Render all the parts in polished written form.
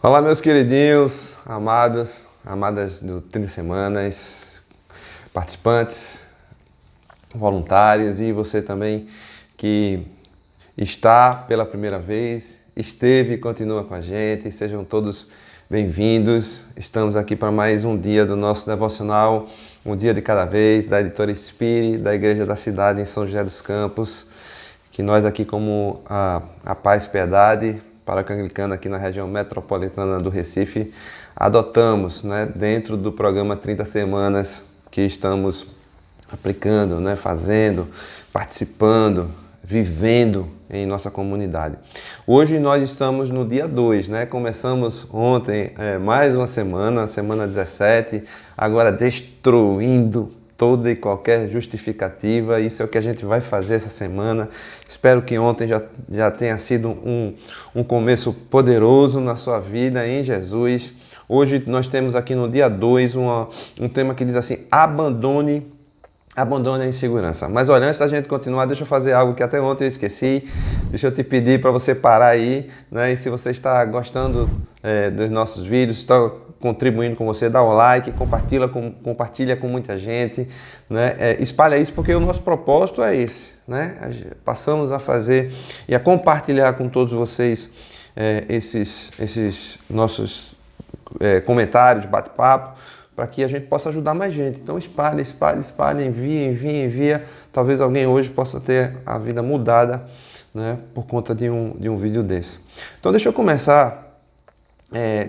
Olá, meus queridinhos, amados, amadas do 30 Semanas, participantes, voluntários e você também que está pela primeira vez, esteve e continua com a gente. Sejam todos bem-vindos. Estamos aqui para mais um dia do nosso devocional, um dia de cada vez, da Editora Espírita, da Igreja da Cidade em São José dos Campos, que nós aqui como a Paz Piedade, Paróquia Anglicana aqui na região metropolitana do Recife, adotamos, dentro do programa 30 Semanas que estamos aplicando, fazendo, participando, vivendo em nossa comunidade. Hoje nós estamos no dia 2, começamos ontem mais uma semana, semana 17, agora destruindo toda e qualquer justificativa. Isso é o que a gente vai fazer essa semana. Espero que ontem já tenha sido um começo poderoso na sua vida em Jesus. Hoje nós temos aqui no dia 2 um tema que diz assim: abandone a insegurança. Mas olha, antes da gente continuar, deixa eu fazer algo que até ontem eu esqueci. Deixa eu te pedir para você parar aí, E se você está gostando dos nossos vídeos, está contribuindo com você, dá um like, compartilha com muita gente, espalha isso, porque o nosso propósito é esse, Passamos a fazer e a compartilhar com todos vocês esses nossos comentários, bate-papo, para que a gente possa ajudar mais gente. Então espalha, envia. Talvez alguém hoje possa ter a vida mudada, por conta de um vídeo desse. Então deixa eu começar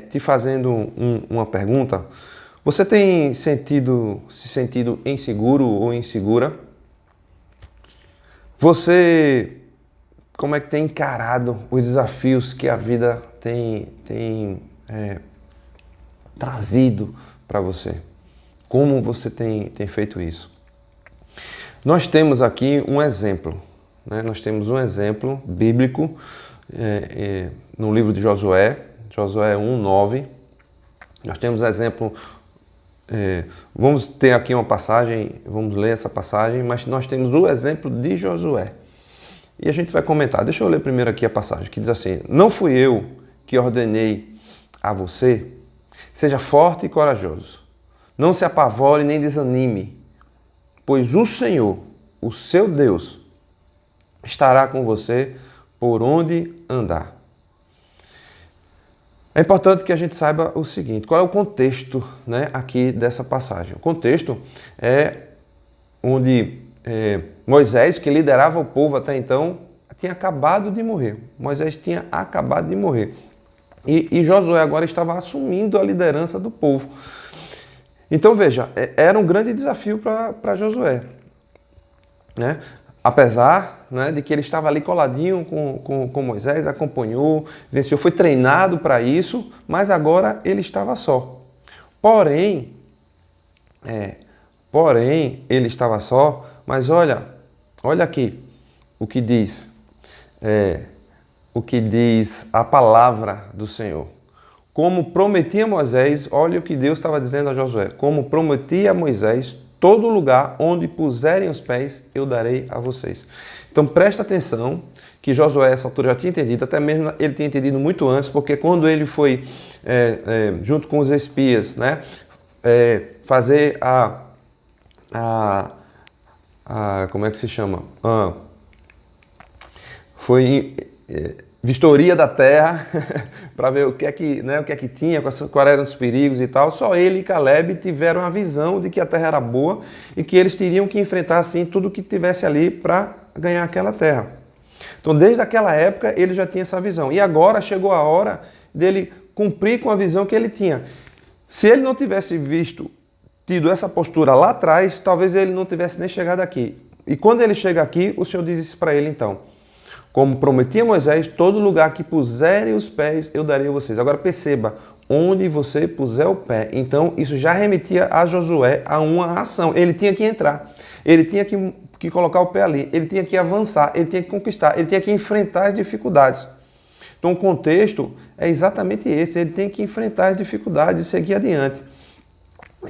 te fazendo uma pergunta. Você tem se sentido inseguro ou insegura? Você, como é que tem encarado os desafios que a vida tem trazido para você? Como você tem feito isso? Nós temos aqui um exemplo, Nós temos um exemplo bíblico no livro de Josué 1:9. Nós temos exemplo, vamos ter aqui uma passagem, vamos ler essa passagem, mas nós temos o exemplo de Josué. E a gente vai comentar. Deixa eu ler primeiro aqui a passagem, que diz assim: não fui eu que ordenei a você? Seja forte e corajoso. Não se apavore nem desanime, pois o Senhor, o seu Deus, estará com você por onde andar. É importante que a gente saiba o seguinte: qual é o contexto, aqui dessa passagem? O contexto é onde Moisés, que liderava o povo até então, tinha acabado de morrer. Moisés tinha acabado de morrer. E Josué agora estava assumindo a liderança do povo. Então veja, era um grande desafio para Josué, Apesar de que ele estava ali coladinho com Moisés, acompanhou, venceu, foi treinado para isso, mas agora ele estava só. Porém, ele estava só, mas olha aqui o que diz a palavra do Senhor. Como prometia a Moisés, olha o que Deus estava dizendo a Josué: como prometia a Moisés, todo lugar onde puserem os pés, eu darei a vocês. Então presta atenção que Josué, essa altura, já tinha entendido, até mesmo ele tinha entendido muito antes, porque quando ele foi, junto com os espias, fazer como é que se chama? Foi vistoria da terra para ver o que é que tinha, quais eram os perigos e tal. Só ele e Caleb tiveram a visão de que a terra era boa e que eles teriam que enfrentar assim tudo que tivesse ali para ganhar aquela terra. Então, desde aquela época, ele já tinha essa visão. E agora chegou a hora dele cumprir com a visão que ele tinha. Se ele não tivesse tido essa postura lá atrás, talvez ele não tivesse nem chegado aqui. E quando ele chega aqui, o Senhor diz isso para ele então: como prometia Moisés, todo lugar que puserem os pés, eu darei a vocês. Agora perceba, onde você puser o pé. Então, isso já remetia a Josué a uma ação. Ele tinha que entrar, ele tinha que colocar o pé ali, ele tinha que avançar, ele tinha que conquistar, ele tinha que enfrentar as dificuldades. Então, o contexto é exatamente esse: ele tem que enfrentar as dificuldades e seguir adiante.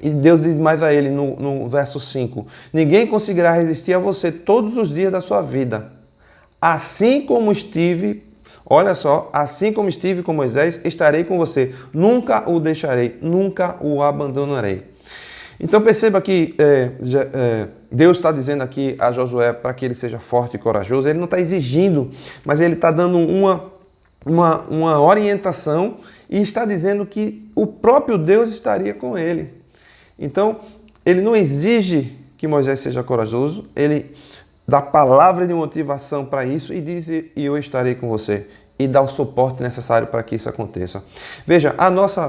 E Deus diz mais a ele no verso 5: ninguém conseguirá resistir a você todos os dias da sua vida. Assim como estive Olha só, assim como estive com Moisés, estarei com você. Nunca o deixarei, nunca o abandonarei. Então perceba que Deus está dizendo aqui a Josué para que ele seja forte e corajoso. Ele não está exigindo, mas ele está dando uma orientação e está dizendo que o próprio Deus estaria com ele. Então, ele não exige que Moisés seja corajoso, ele dá palavra de motivação para isso e diz, e eu estarei com você. E dá o suporte necessário para que isso aconteça. Veja,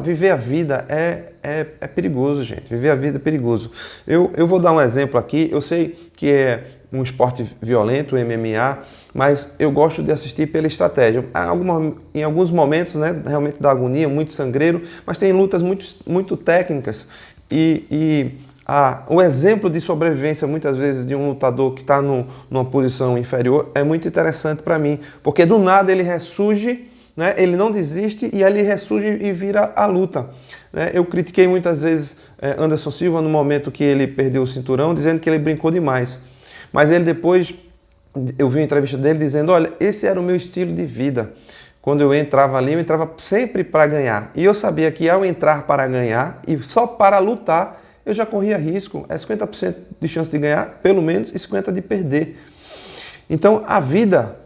viver a vida é perigoso, gente. Viver a vida é perigoso. Eu vou dar um exemplo aqui. Eu sei que é um esporte violento, MMA, mas eu gosto de assistir pela estratégia. Em alguns momentos, né, realmente dá agonia, muito sangreiro, mas tem lutas muito técnicas. O exemplo de sobrevivência, muitas vezes, de um lutador que está numa posição inferior é muito interessante para mim, porque do nada ele ressurge, né? Ele não desiste e ele ressurge e vira a luta. Né? Eu critiquei muitas vezes Anderson Silva no momento que ele perdeu o cinturão, dizendo que ele brincou demais. Mas ele depois, eu vi uma entrevista dele dizendo, olha, esse era o meu estilo de vida. Quando eu entrava ali, eu entrava sempre para ganhar. E eu sabia que ao entrar para ganhar e só para lutar, eu já corria risco. É 50% de chance de ganhar, pelo menos, e 50% de perder. Então, a vida,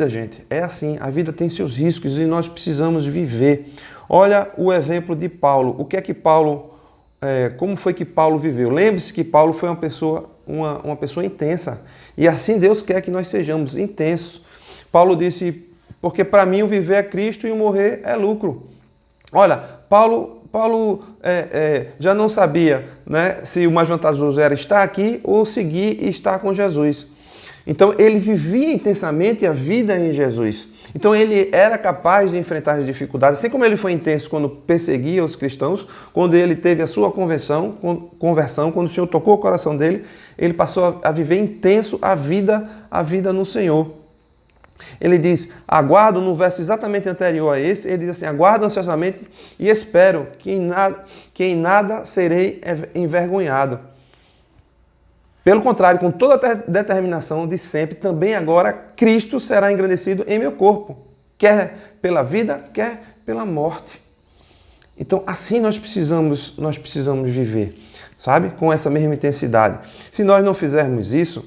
gente, é assim. A vida tem seus riscos e nós precisamos viver. Olha o exemplo de Paulo. O que é que como foi que Paulo viveu? Lembre-se que Paulo foi uma pessoa intensa. E assim Deus quer que nós sejamos intensos. Paulo disse, porque para mim o viver é Cristo e o morrer é lucro. Olha, Paulo já não sabia, né, se o mais vantajoso era estar aqui ou seguir e estar com Jesus. Então ele vivia intensamente a vida em Jesus. Então ele era capaz de enfrentar as dificuldades, assim como ele foi intenso quando perseguia os cristãos, quando ele teve a sua conversão, quando o Senhor tocou o coração dele, ele passou a viver intenso a vida no Senhor. Ele diz, aguardo, no verso exatamente anterior a esse, ele diz assim, aguardo ansiosamente e espero que em nada serei envergonhado. Pelo contrário, com toda a determinação de sempre, também agora Cristo será engrandecido em meu corpo, quer pela vida, quer pela morte. Então, assim nós precisamos viver, sabe? Com essa mesma intensidade. Se nós não fizermos isso,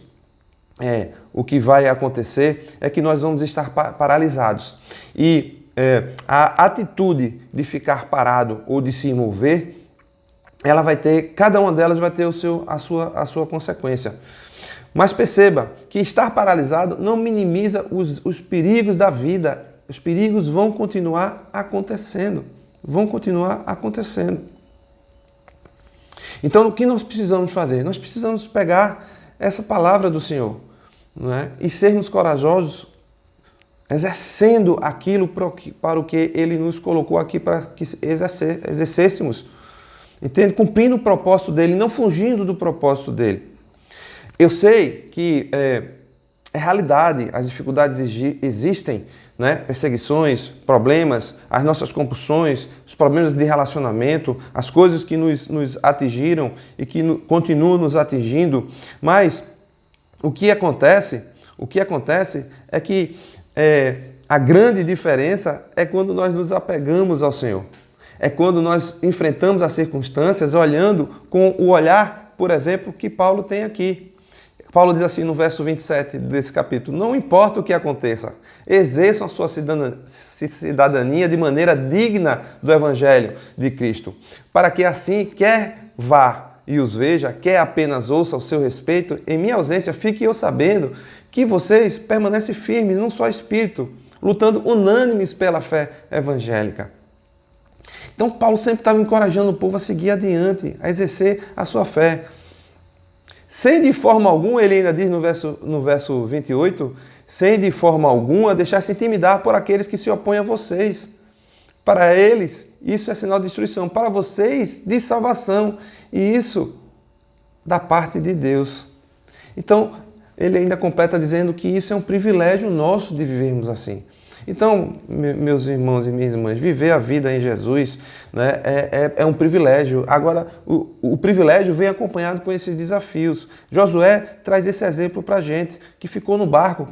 o que vai acontecer é que nós vamos estar paralisados. E a atitude de ficar parado ou de se mover, cada uma delas vai ter a sua consequência. Mas perceba que estar paralisado não minimiza os perigos da vida. Os perigos vão continuar acontecendo. Então, o que nós precisamos fazer? Nós precisamos pegar essa palavra do Senhor, não é? E sermos corajosos, exercendo aquilo para o que Ele nos colocou aqui para que exercêssemos. Entende? Cumprindo o propósito dEle, não fugindo do propósito dEle. Eu sei que é realidade, as dificuldades existem, né? Perseguições, problemas, as nossas compulsões, os problemas de relacionamento, as coisas que nos atingiram e que continuam nos atingindo, mas o que acontece é que a grande diferença é quando nós nos apegamos ao Senhor. É quando nós enfrentamos as circunstâncias olhando com o olhar, por exemplo, que Paulo tem aqui. Paulo diz assim no verso 27 desse capítulo, não importa o que aconteça, exerçam a sua cidadania de maneira digna do Evangelho de Cristo, para que assim, quer vá e os veja, quer apenas ouça ao seu respeito, em minha ausência, fique eu sabendo que vocês permanecem firmes num só espírito, lutando unânimes pela fé evangélica. Então Paulo sempre estava encorajando o povo a seguir adiante, a exercer a sua fé. Sem de forma alguma, ele ainda diz no verso 28, sem de forma alguma deixar-se intimidar por aqueles que se opõem a vocês. Para eles, isso é sinal de destruição. Para vocês, de salvação. E isso da parte de Deus. Então, ele ainda completa dizendo que isso é um privilégio nosso de vivermos assim. Então, meus irmãos e minhas irmãs, viver a vida em Jesus, né, é um privilégio. Agora, o privilégio vem acompanhado com esses desafios. Josué traz esse exemplo para a gente, que ficou no barco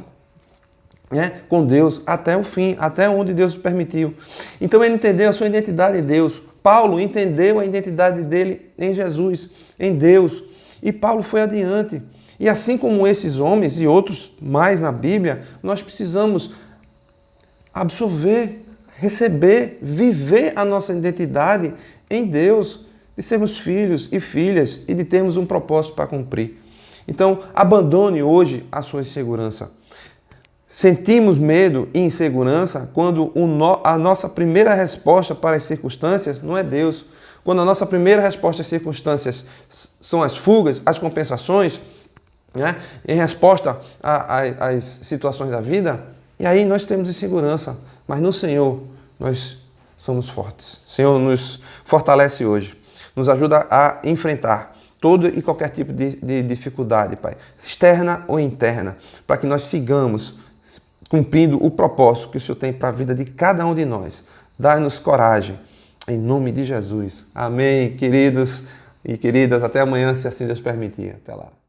né, com Deus até o fim, até onde Deus permitiu. Então ele entendeu a sua identidade em Deus. Paulo entendeu a identidade dele em Jesus, em Deus. E Paulo foi adiante. E assim como esses homens e outros mais na Bíblia, nós precisamos absorver, receber, viver a nossa identidade em Deus, de sermos filhos e filhas e de termos um propósito para cumprir. Então, abandone hoje a sua insegurança. Sentimos medo e insegurança quando a nossa primeira resposta para as circunstâncias não é Deus. Quando a nossa primeira resposta às circunstâncias são as fugas, as compensações, né, em resposta às situações da vida, e aí nós temos insegurança. Mas no Senhor nós somos fortes. O Senhor nos fortalece hoje, nos ajuda a enfrentar todo e qualquer tipo de dificuldade, Pai, externa ou interna, para que nós sigamos cumprindo o propósito que o Senhor tem para a vida de cada um de nós. Dai-nos coragem, em nome de Jesus. Amém, queridos e queridas. Até amanhã, se assim Deus permitir. Até lá.